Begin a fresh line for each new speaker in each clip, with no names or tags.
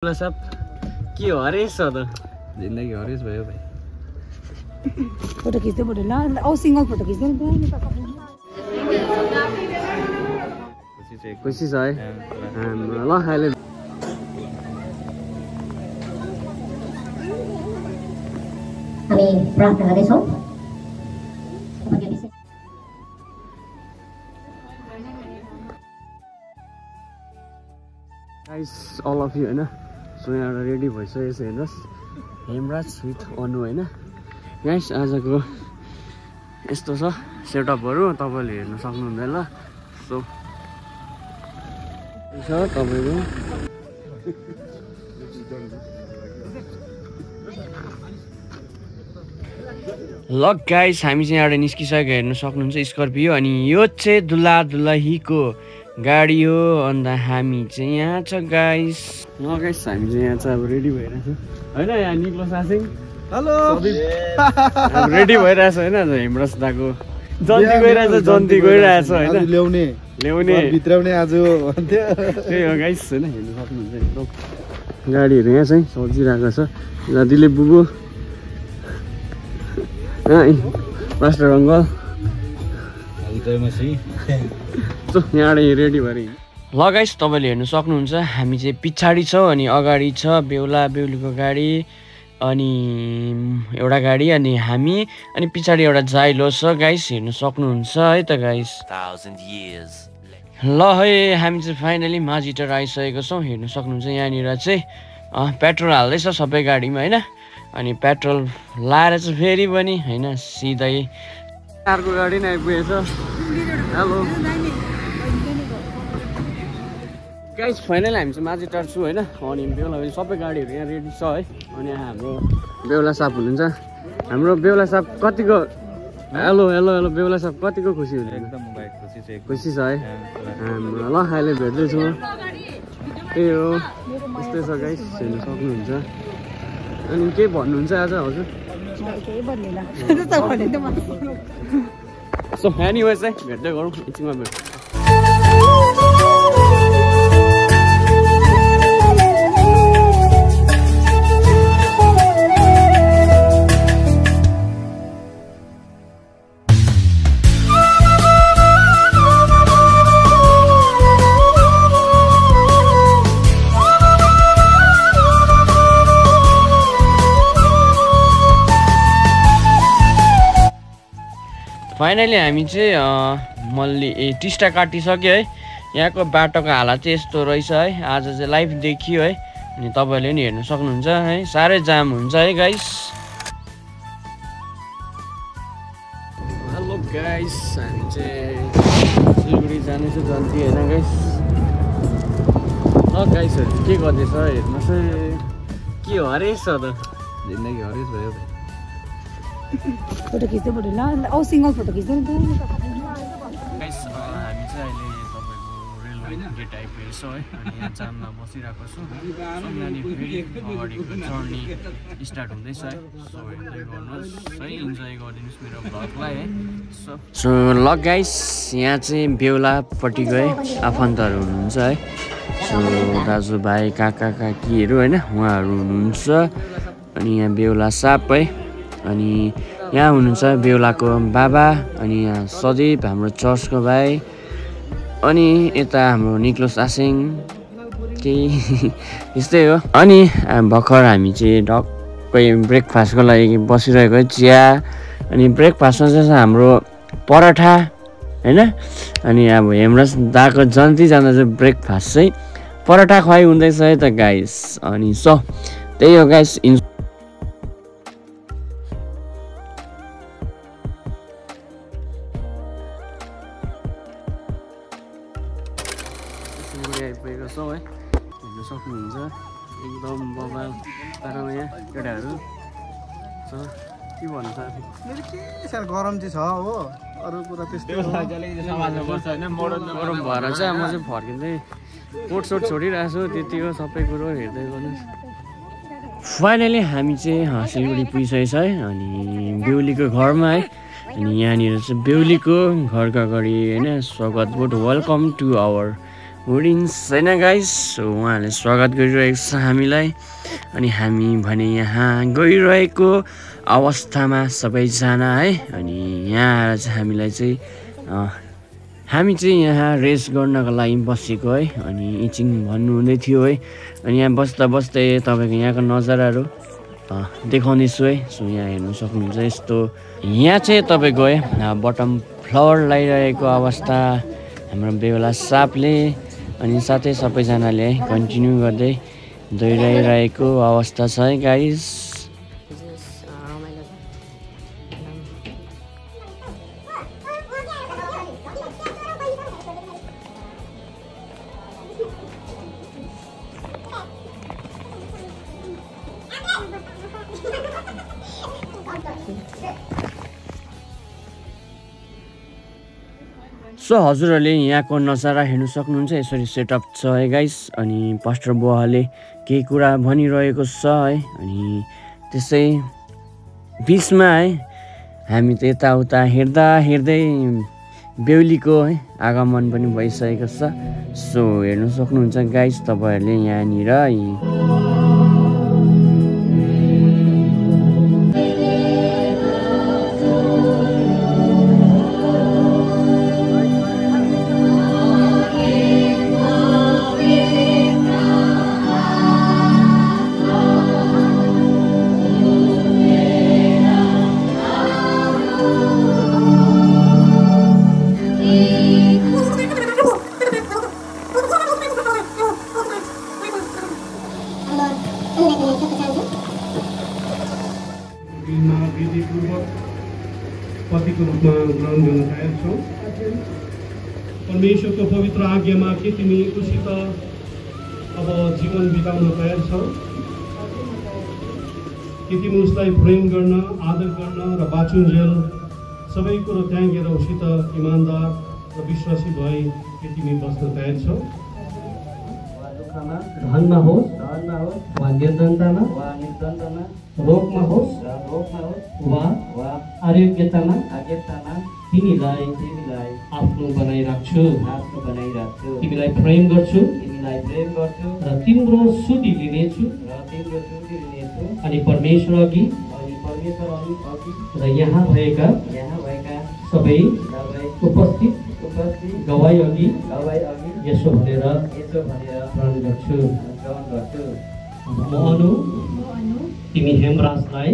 सब के हरेस छ त
जिन्दगी हरेस भयो भाइ
फोटो खिच्दै फोटो ल औ सिंगल फोटो खिच्दै नि
खुसी छ है ल अहिले
हामी प्रार्थना गर्दैछौँ
गाइस अल अफ यु हैन सो यहाँ रेडी भइसकेको छ हेर्नुहोस् हेमराज विथ अनु होइन गाइस आजको यस्तो छ सेटअपहरू तपाईँले हेर्न सक्नुहुँदैन ल सो छ तपाईँको ल गाइस हामी चाहिँ यहाँबाट निस्किसकेको हेर्न सक्नुहुन्छ स्कर्पियो अनि यो चाहिँ दुल्हा दुल्हीको गाडी हो अन्त हामी चाहिँ यहाँ छ गाइस ल गाइस हामी चाहिँ यहाँ चाहिँ अब रेडी भइरहेछ होइन यहाँ निक्लोस आसिङ
हेलो
रेडी भइरहेछ होइन हेमराज दाको जन्ती गइरहेछ जन्ती गइरहेछ होइन
ल्याउने
ल्याउने
भित्राउने आज
त्यही हो गाइस होइन हेर्नु सक्नुहुन्छ एकदम गाडीहरू यहाँ चाहिँ सजिरहेको छ दिलीप बुबु मास्टर अङ्कल यहाँबाट रेडी भएर ल गाइस तपाईँले हेर्नु सक्नुहुन्छ हामी चाहिँ पछाडि छौँ अनि अगाडि छ बेहुला बेहुलीको गाडी अनि एउटा गाडी अनि हामी अनि पछाडि एउटा जाइलो छ गाइस हेर्नु सक्नुहुन्छ है त गाइस ल है हामी चाहिँ फाइनली माझिटर आइसकेको छौँ हेर्नु सक्नुहुन्छ यहाँनिर चाहिँ पेट्रोल हाल्दैछ सबै गाडीमा होइन अनि पेट्रोल लाएर चाहिँ फेरि पनि होइन सिधै अर्को गाडी नै आइपुगेछ हेलो गाइस फाइनली हामी चाहिँ माझिटार छु होइन अनि बेहुला सबै गाडीहरू यहाँ रेडी छ है अनि हाम्रो बेहुला साहब हुनुहुन्छ हाम्रो बेहुला साहब कतिको हेलो हेलो हेलो बेहुला साहब कतिको खुसी हुन्छ
एकदम
खुसी छ है ल अहिले भेट्दैछु त्यही हो यस्तै छ गाइस हेर्नु सक्नुहुन्छ अनि के भन्नुहुन्छ आज हजुर सो एनिवेज चाहिँ भेट्दै गरौँ एकछिनमा भेट फाइनली हामी चाहिँ टिस्टा काटिसक्यो है यहाँको बाटोको हालत चाहिँ यस्तो रहेछ है आज चाहिँ लाइभ देखियो है अनि तपाईँहरूले पनि हेर्नु सक्नुहुन्छ है साह्रै जाम हुन्छ है गाइस हेलो गाइस हामी चाहिँ सिलगढी जानेछु जन्ती होइन गाइस ल गाइसहरू के गर्दैछ हेर्नुहोस् है के हरेस छ त
जिन्दगी हरेस भयो
फोटो खिच्दै फोटो ल औ सिंगल फोटो खिच्दै नि
गाइस हामी चाहिँ अहिले तपाईँको रेलवे गेट आइपुगेको छौँ है अनि यहाँ जाममा बसिरहेको छु यहाँनिर फेरि अगाडिको जर्नी स्टार्ट हुँदैछ है सो हेर्दै गर्नुहोस् है इन्जोय गरिदिनुहोस् मेरो भ्लगलाई है सो ल गाइस यहाँ चाहिँ बेहुलापट्टिको है आफन्तहरू हुनुहुन्छ है सो दाजुभाइ काका काकीहरू होइन उहाँहरू हुनुहुन्छ अनि यहाँ बेहुला साप है अनि यहाँ हुनुहुन्छ बेहुलाको बाबा अनि यहाँ सदीप हाम्रो चर्चको भाइ अनि यता हाम्रो निक्लोस आसिङ केही यस्तै हो अनि भर्खर हामी चाहिँ टक्कै ब्रेकफास्टको लागि बसिरहेको है चिया अनि ब्रेकफास्टमा चाहिँ हाम्रो पराठा होइन अनि अब हेमराज दाको जन्ती जाँदा चाहिँ ब्रेकफास्ट चाहिँ पराठा खुवाइ हुँदैछ है त गाइस अनि सो त्यही हो गाइस आइपुगेको छौँ है हेर्नु सक्नुहुन्छ एकदम बबाल पारामा यहाँ केटाहरू छ के भन्नु साथी
मेरो के साह्रो गरम चाहिँ छ हो अरू कुरा त्यस्तै
गरम भएर चाहिँ म चाहिँ फर्किँदै कोट सोट छोडिरहेको छु त्यति हो सबै कुरो हेर्दै गर्नुहोस् फाइनली हामी चाहिँ सिलगढी पुगिसकेको छ है अनि बेहुलीको घरमा है अनि यहाँनिर चाहिँ बेहुलीको घरका अगाडि होइन स्वागत बोट वेलकम टु आवर उडिन्छ हैन गाइस। सो उहाँहरूले स्वागत गरिरहेको छ हामीलाई अनि हामी भने यहाँ गइरहेको अवस्थामा सबैजना है। अनि यहाँ आएर चाहिँ हामीलाई चाहिँ हामी चाहिँ यहाँ रेस्ट गर्नको लागि बसेको है। अनि इचिङ भन्नु हुँदै थियो है। अनि यहाँ बस्दा बस्दै तपाईँको यहाँको नजाराहरू देखाउँदैछु है। सो यहाँ हेर्नु सक्नुहुन्छ यस्तो यहाँ चाहिँ तपाईँको है बटम फ्लोर लगाइरहेको अवस्था हाम्रो बेहुला सापले अनि साथै सबैजनाले है कन्टिन्यू गर्दै दोहोऱ्याइरहेको अवस्था छ है गाइस। सो हजुरहरूले यहाँको नजारा हेर्नु सक्नुहुन्छ। यसरी सेटअप छ है गाइस। अनि पास्टर बुवाले केही कुरा भनिरहेको छ है। अनि त्यसै बिचमा है हामी त यताउता हेर्दा हेर्दै बेहुलीको है आगमन पनि भइसकेको छ। सो हेर्नु सक्नुहुन्छ गाइस तपाईँहरूले यहाँनिर
पतिको रूपमा ग्रहण गर्न तयार छौ। परमेश्वरको पवित्र आज्ञामा के तिमी उसित अब जीवन बिताउन तयार छौ? के तिमी उसलाई प्रेम गर्न, आदर गर्न र बाँचुन्जेल सबै कुरो त्यागेर उसित इमानदार र विश्वासी भई के तिमी बस्न तयार छौ? धनमा होस् वा निर्धनतामा रोगमा होस् वा आरोग्यतामा तिमीलाई आफ्नो बनाइराख्छु। तिमीलाई प्रेम गर्छु र तिम्रो सुधि लिनेछु अनि परमेश्वर अघि र यहाँ भएका सबै उपस्थित गवाई अघि यसो भनेर प्रण गर्छु। म अनु तिमी हेमराजलाई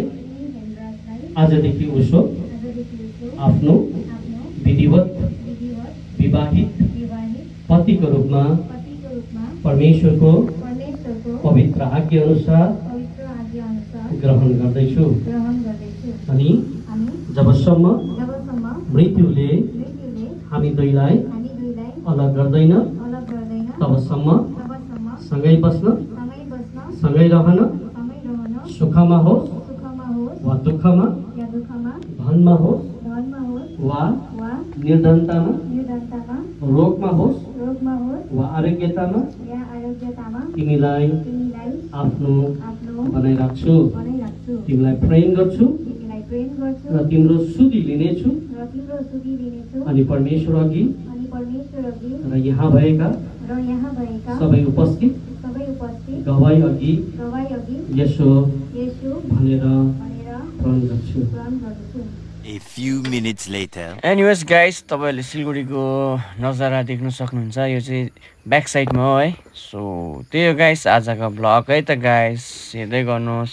आजदेखि उसो आफ्नो विधिवत विवाहित पतिको रूपमा परमेश्वरको पवित्र आज्ञा अनुसार ग्रहण गर्दैछु। अनि जबसम्म मृत्युले हामी दुईलाई अलग गर्दैन तबसम्म सँगै बस्न सँगै रहन सुखमा होस् वा दुःखमा धनमा होस् वा निर्धनतामा रोगमा होस् वा आरोग्यतामा तिमीलाई आफ्नो बनाइराख्छु। तिमीलाई प्रेम गर्छु र तिम्रो सुधि लिनेछु अनि परमेश्वर अघि र यहाँ भएका सबै उपस्थित गवाई अघि यसो भनेर प्रण गर्छु।
A few minutes later.
Anyways guys तपाईँहरूले सिलगढीको नजारा देख्न सक्नुहुन्छ। यो चाहिँ ब्याक साइडमा हो है। सो त्यही हो गाइस आजको ब्लग है त गाइस हेर्दै गर्नुहोस्।